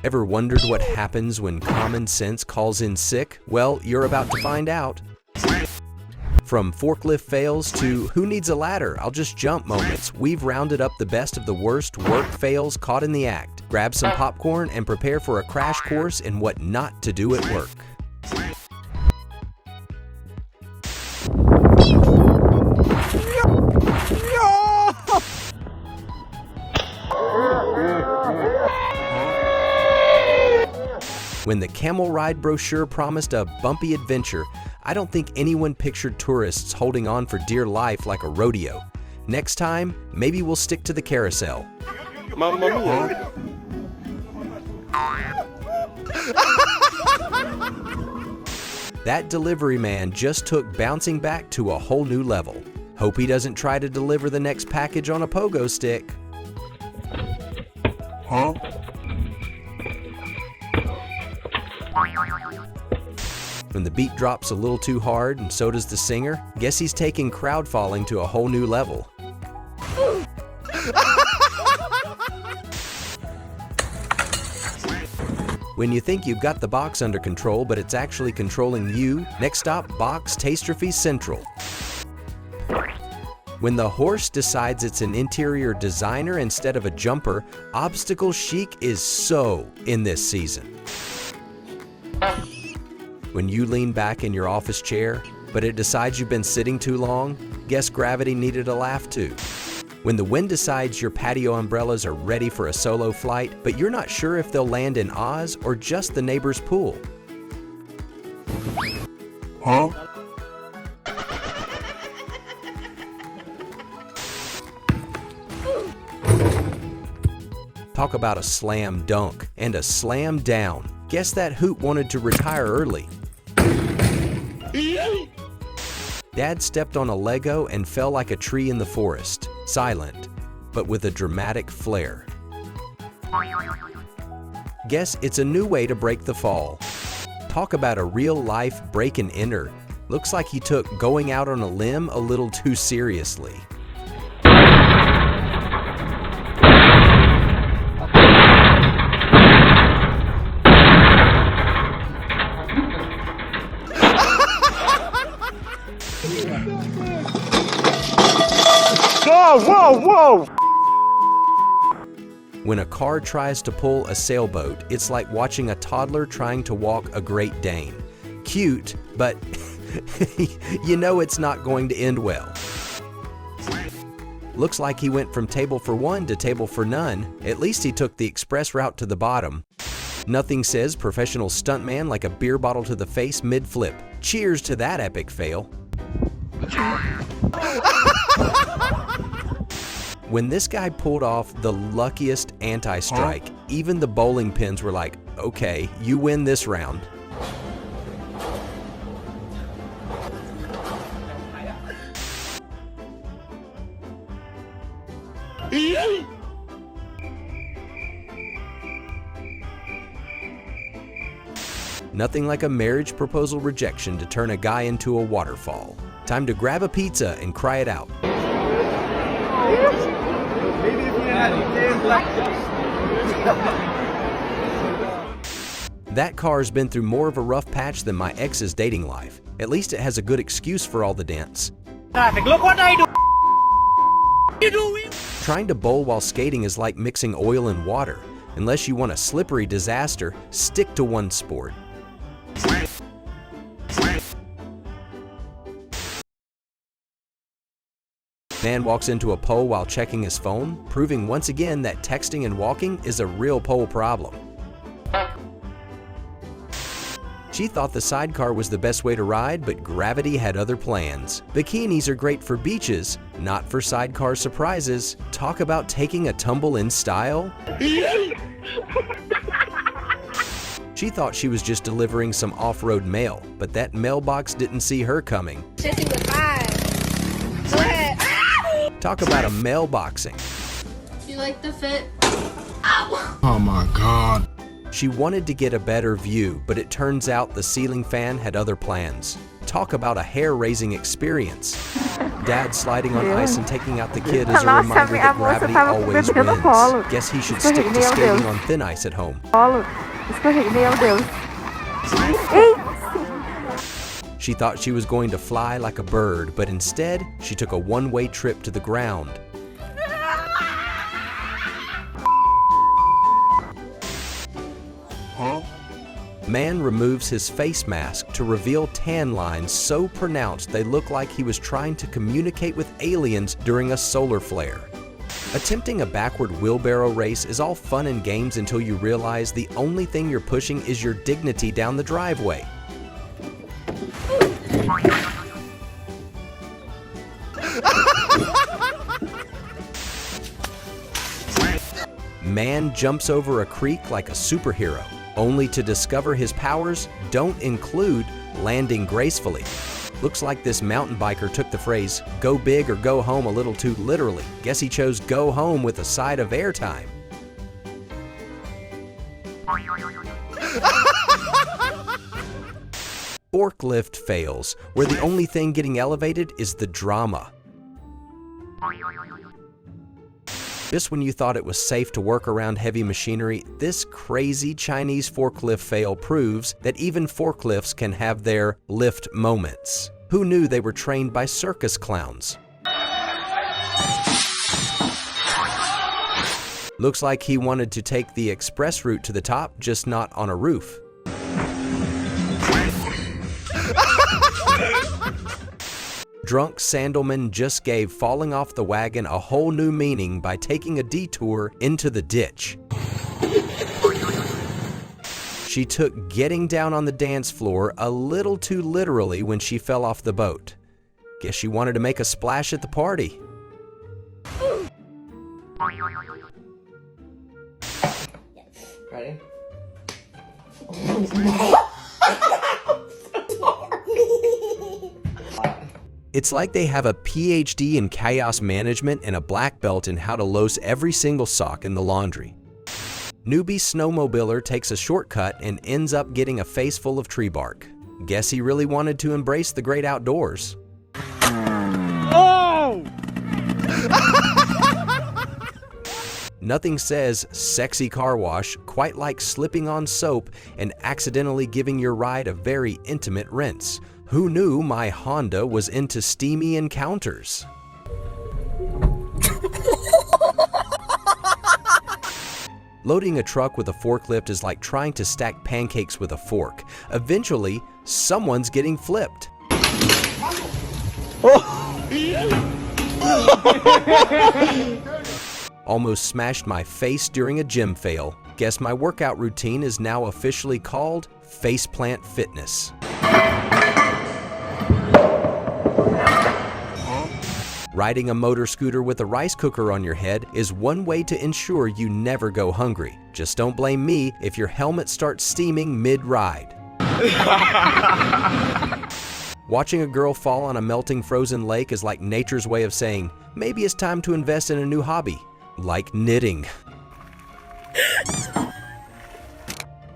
Ever wondered what happens when common sense calls in sick? Well, you're about to find out. From forklift fails to who needs a ladder, I'll just jump moments, we've rounded up the best of the worst work fails caught in the act. Grab some popcorn and prepare for a crash course in what not to do at work. When the camel ride brochure promised a bumpy adventure, I don't think anyone pictured tourists holding on for dear life like a rodeo. Next time, maybe we'll stick to the carousel. Mamma mia. That delivery man just took bouncing back to a whole new level. Hope he doesn't try to deliver the next package on a pogo stick. Huh? When the beat drops a little too hard and so does the singer, guess he's taking crowd falling to a whole new level. When you think you've got the box under control, but it's actually controlling you, next stop, Box Tastrophe Central. When the horse decides it's an interior designer instead of a jumper, obstacle chic is so in this season. When you lean back in your office chair, but it decides you've been sitting too long, guess gravity needed a laugh too. When the wind decides your patio umbrellas are ready for a solo flight, but you're not sure if they'll land in Oz or just the neighbor's pool. Huh? Talk about a slam dunk and a slam down. Guess that hoot wanted to retire early. Dad stepped on a Lego and fell like a tree in the forest, silent, but with a dramatic flair. Guess it's a new way to break the fall. Talk about a real-life break and enter. Looks like he took going out on a limb a little too seriously. Whoa, whoa, whoa! When a car tries to pull a sailboat, it's like watching a toddler trying to walk a Great Dane. Cute, but you know it's not going to end well. Looks like he went from table for one to table for none. At least he took the express route to the bottom. Nothing says professional stuntman like a beer bottle to the face mid-flip. Cheers to that epic fail. When this guy pulled off the luckiest anti-strike, even the bowling pins were like, okay, you win this round. Nothing like a marriage proposal rejection to turn a guy into a waterfall. Time to grab a pizza and cry it out. That car's been through more of a rough patch than my ex's dating life. At least it has a good excuse for all the dents. Look what I do! You doing? Trying to bowl while skating is like mixing oil and water. Unless you want a slippery disaster, stick to one sport. Man walks into a pole while checking his phone, proving once again that texting and walking is a real pole problem. She thought the sidecar was the best way to ride, but gravity had other plans. Bikinis are great for beaches, not for sidecar surprises. Talk about taking a tumble in style. She thought she was just delivering some off-road mail, but that mailbox didn't see her coming. Talk about a mailboxing. You like the fit? Oh my God. She wanted to get a better view, but it turns out the ceiling fan had other plans. Talk about a hair-raising experience. Dad sliding on ice and taking out the kid is a reminder that gravity always wins. Guess he should stick to skating on thin ice at home. Escorreguei, meu Deus. She thought she was going to fly like a bird, but instead, she took a one-way trip to the ground. Huh? Man removes his face mask to reveal tan lines so pronounced they look like he was trying to communicate with aliens during a solar flare. Attempting a backward wheelbarrow race is all fun and games until you realize the only thing you're pushing is your dignity down the driveway. Man jumps over a creek like a superhero, only to discover his powers don't include landing gracefully. Looks like this mountain biker took the phrase, "go big or go home" a little too literally. Guess he chose "go home" with a side of airtime. Forklift fails, where the only thing getting elevated is the drama. Just when you thought it was safe to work around heavy machinery, this crazy Chinese forklift fail proves that even forklifts can have their lift moments. Who knew they were trained by circus clowns? Looks like he wanted to take the express route to the top, just not on a roof. Drunk Sandalman just gave falling off the wagon a whole new meaning by taking a detour into the ditch. She took getting down on the dance floor a little too literally when she fell off the boat. Guess she wanted to make a splash at the party. Ready? It's like they have a PhD in chaos management and a black belt in how to loose every single sock in the laundry. Newbie snowmobiler takes a shortcut and ends up getting a face full of tree bark. Guess he really wanted to embrace the great outdoors. Oh! Nothing says sexy car wash quite like slipping on soap and accidentally giving your ride a very intimate rinse. Who knew my Honda was into steamy encounters? Loading a truck with a forklift is like trying to stack pancakes with a fork. Eventually, someone's getting flipped. Almost smashed my face during a gym fail. Guess my workout routine is now officially called Faceplant Fitness. Riding a motor scooter with a rice cooker on your head is one way to ensure you never go hungry. Just don't blame me if your helmet starts steaming mid-ride. Watching a girl fall on a melting frozen lake is like nature's way of saying, maybe it's time to invest in a new hobby, like knitting.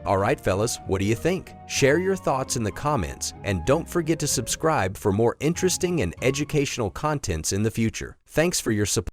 Alright fellas, what do you think? Share your thoughts in the comments, and don't forget to subscribe for more interesting and educational contents in the future. Thanks for your support.